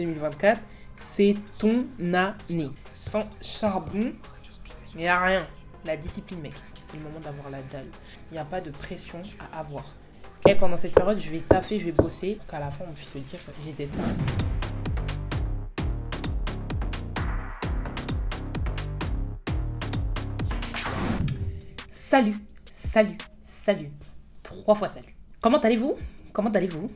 2024, c'est ton année. Sans charbon, il n'y a rien. La discipline, mec, c'est le moment d'avoir la dalle. Il n'y a pas de pression à avoir. Et pendant cette période, je vais taffer, je vais bosser, qu'à la fin, on puisse se dire que j'étais de ça. Salut, salut, salut. 3 fois salut. Comment allez-vous? Comment allez-vous?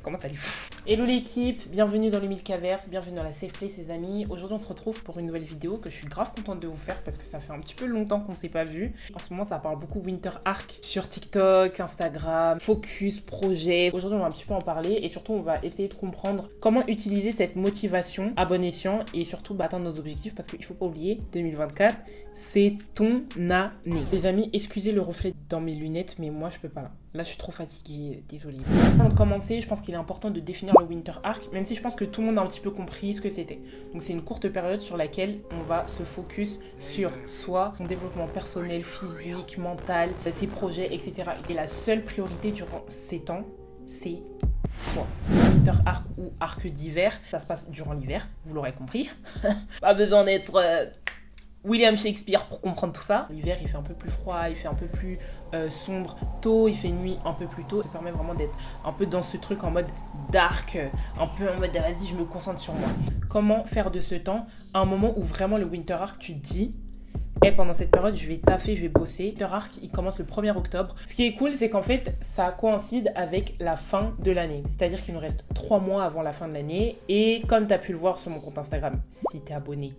Comment allez-vous? Hello l'équipe, bienvenue dans les Milkaverse, bienvenue dans la Safe Place les amis. Aujourd'hui on se retrouve pour une nouvelle vidéo que je suis grave contente de vous faire parce que ça fait un petit peu longtemps qu'on ne s'est pas vu. En ce moment ça parle beaucoup Winter Arc sur TikTok, Instagram, focus, projet. Aujourd'hui on va un petit peu en parler et surtout on va essayer de comprendre comment utiliser cette motivation à bon escient et surtout atteindre nos objectifs parce qu'il ne faut pas oublier, 2024 c'est ton année. Les amis, excusez le reflet dans mes lunettes mais moi je peux pas là. Là, je suis trop fatiguée, désolée. Avant de commencer, je pense qu'il est important de définir le Winter Arc, même si je pense que tout le monde a un petit peu compris ce que c'était. Donc, c'est une courte période sur laquelle on va se focus sur soi, son développement personnel, physique, mental, ses projets, etc. Et la seule priorité durant ces temps, c'est toi. Winter Arc ou arc d'hiver, ça se passe durant l'hiver, vous l'aurez compris. Pas besoin d'être William Shakespeare pour comprendre tout ça. L'hiver, il fait un peu plus froid, il fait un peu plus sombre tôt, il fait nuit un peu plus tôt. Ça permet vraiment d'être un peu dans ce truc en mode dark, un peu en mode vas-y, je me concentre sur moi. Comment faire de ce temps un moment où vraiment le Winter Arc, tu te dis pendant cette période, je vais taffer, je vais bosser. Winter Arc, il commence le 1er octobre. Ce qui est cool, c'est qu'en fait, ça coïncide avec la fin de l'année. C'est-à-dire qu'il nous reste 3 mois avant la fin de l'année. Et comme tu as pu le voir sur mon compte Instagram, si tu es abonné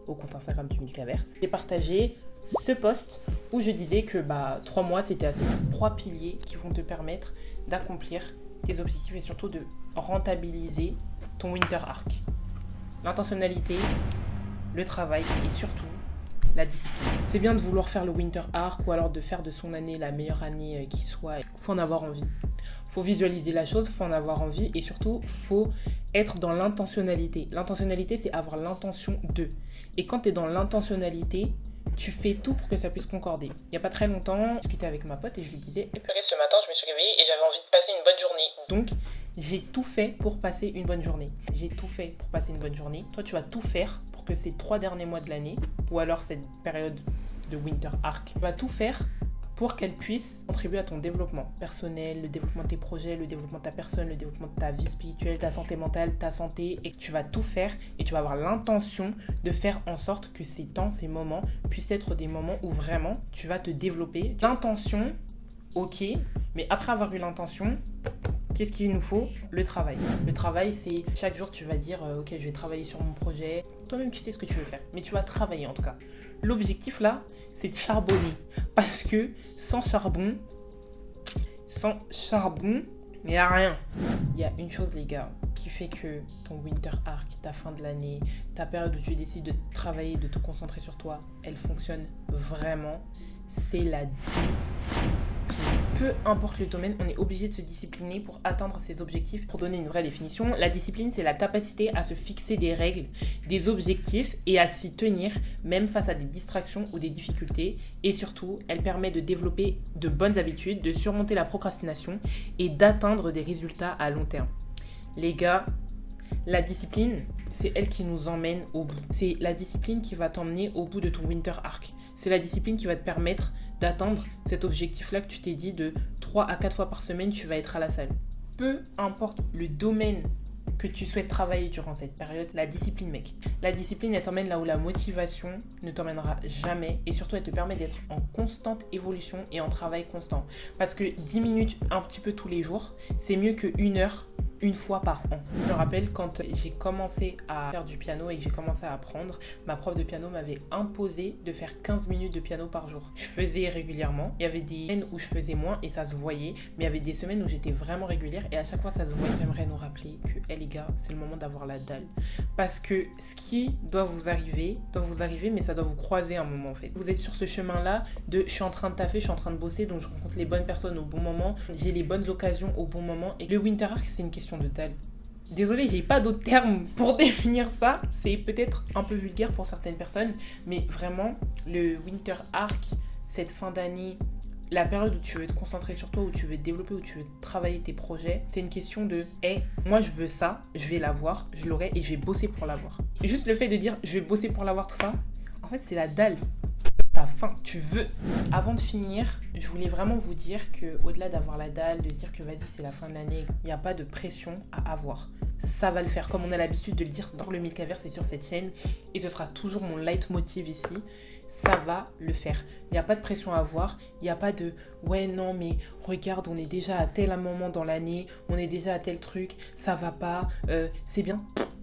au compte Instagram du Milkaverse, j'ai partagé ce post où je disais que 3 mois c'était assez. 3 piliers qui vont te permettre d'accomplir tes objectifs et surtout de rentabiliser ton Winter Arc. L'intentionnalité, le travail et surtout la discipline. C'est bien de vouloir faire le Winter Arc ou alors de faire de son année la meilleure année qui soit. Il faut en avoir envie. Faut visualiser la chose, faut en avoir envie et surtout faut être dans l'intentionnalité. L'intentionnalité, c'est avoir l'intention de. Et quand tu es dans l'intentionnalité, tu fais tout pour que ça puisse concorder. Il n'y a pas très longtemps, je discutais avec ma pote et je lui disais ce matin, je me suis réveillée et j'avais envie de passer une bonne journée. Donc, j'ai tout fait pour passer une bonne journée. J'ai tout fait pour passer une bonne journée. Toi, tu vas tout faire pour que ces 3 derniers mois de l'année, ou alors cette période de Winter Arc, tu vas tout faire pour qu'elle puisse contribuer à ton développement personnel, le développement de tes projets, le développement de ta personne, le développement de ta vie spirituelle, ta santé mentale, ta santé, et que tu vas tout faire et tu vas avoir l'intention de faire en sorte que ces temps, ces moments puissent être des moments où vraiment tu vas te développer. L'intention, ok, mais après avoir eu l'intention, qu'est-ce qu'il nous faut? Le travail. Le travail, c'est chaque jour, tu vas dire ok, je vais travailler sur mon projet. Toi-même, tu sais ce que tu veux faire, mais tu vas travailler en tout cas. L'objectif là, c'est de charbonner. Parce que sans charbon, il n'y a rien. Il y a une chose, les gars, qui fait que ton Winter Arc, ta fin de l'année, ta période où tu décides de travailler, de te concentrer sur toi, elle fonctionne vraiment. C'est la discipline. Peu importe le domaine, on est obligé de se discipliner pour atteindre ses objectifs. Pour donner une vraie définition, la discipline, c'est la capacité à se fixer des règles, des objectifs et à s'y tenir, même face à des distractions ou des difficultés. Et surtout, elle permet de développer de bonnes habitudes, de surmonter la procrastination et d'atteindre des résultats à long terme. Les gars, la discipline, c'est elle qui nous emmène au bout. C'est la discipline qui va t'emmener au bout de ton Winter Arc. C'est la discipline qui va te permettre d'atteindre cet objectif-là que tu t'es dit de 3 à 4 fois par semaine, tu vas être à la salle. Peu importe le domaine que tu souhaites travailler durant cette période, la discipline, mec. La discipline, elle t'emmène là où la motivation ne t'emmènera jamais et surtout, elle te permet d'être en constante évolution et en travail constant. Parce que 10 minutes un petit peu tous les jours, c'est mieux que 1 heure une fois par an. Je me rappelle quand j'ai commencé à faire du piano et que j'ai commencé à apprendre, ma prof de piano m'avait imposé de faire 15 minutes de piano par jour. Je faisais régulièrement. Il y avait des semaines où je faisais moins et ça se voyait, mais il y avait des semaines où j'étais vraiment régulière et à chaque fois ça se voyait. J'aimerais nous rappeler que, les gars, c'est le moment d'avoir la dalle. Parce que ce qui doit vous arriver, mais ça doit vous croiser un moment en fait. Vous êtes sur ce chemin-là de je suis en train de taffer, je suis en train de bosser, donc je rencontre les bonnes personnes au bon moment, j'ai les bonnes occasions au bon moment. Et le Winter Arc, c'est une question de dalle. Désolée, j'ai pas d'autres termes pour définir ça. C'est peut-être un peu vulgaire pour certaines personnes, mais vraiment, le Winter Arc, cette fin d'année, la période où tu veux te concentrer sur toi, où tu veux te développer, où tu veux travailler tes projets, c'est une question de hey, moi je veux ça, je vais l'avoir, je l'aurai et je vais bosser pour l'avoir. Et juste le fait de dire je vais bosser pour l'avoir, tout ça, en fait c'est la dalle. T'as faim, tu veux. Avant de finir, je voulais vraiment vous dire que au-delà d'avoir la dalle, de se dire que vas-y c'est la fin de l'année, il n'y a pas de pression à avoir. Ça va le faire, comme on a l'habitude de le dire dans le Milkaverse et sur cette chaîne, et ce sera toujours mon leitmotiv ici. Ça va le faire. Il n'y a pas de pression à avoir. Il n'y a pas de ouais non mais regarde on est déjà à tel moment dans l'année, on est déjà à tel truc, ça va pas, c'est bien.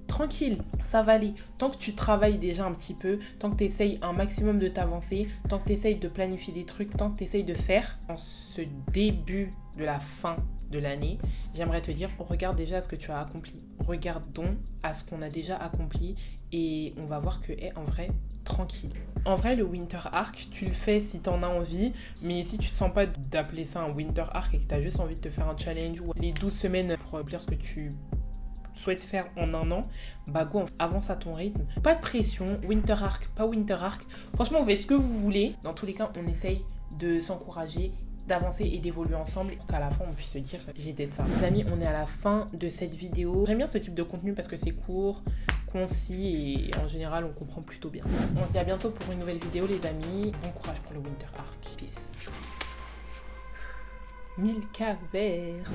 Tranquille, ça va aller. Tant que tu travailles déjà un petit peu, tant que tu essayes un maximum de t'avancer, tant que tu essayes de planifier des trucs, tant que tu essayes de faire, en ce début de la fin de l'année, j'aimerais te dire, regarde déjà à ce que tu as accompli. Regardons à ce qu'on a déjà accompli et on va voir que, en vrai, tranquille. En vrai, le Winter Arc, tu le fais si tu en as envie, mais si tu te sens pas d'appeler ça un Winter Arc et que tu as juste envie de te faire un challenge ou les 12 semaines pour dire ce que tu souhaites faire en un an, bah go, avance à ton rythme. Pas de pression, Winter Arc, pas Winter Arc. Franchement, vous faites ce que vous voulez. Dans tous les cas, on essaye de s'encourager, d'avancer et d'évoluer ensemble pour qu'à la fin on puisse se dire j'ai été de ça. Les amis, on est à la fin de cette vidéo. J'aime bien ce type de contenu parce que c'est court, concis et en général on comprend plutôt bien. On se dit à bientôt pour une nouvelle vidéo les amis. Bon courage pour le Winter Arc. Peace. Milkaverse.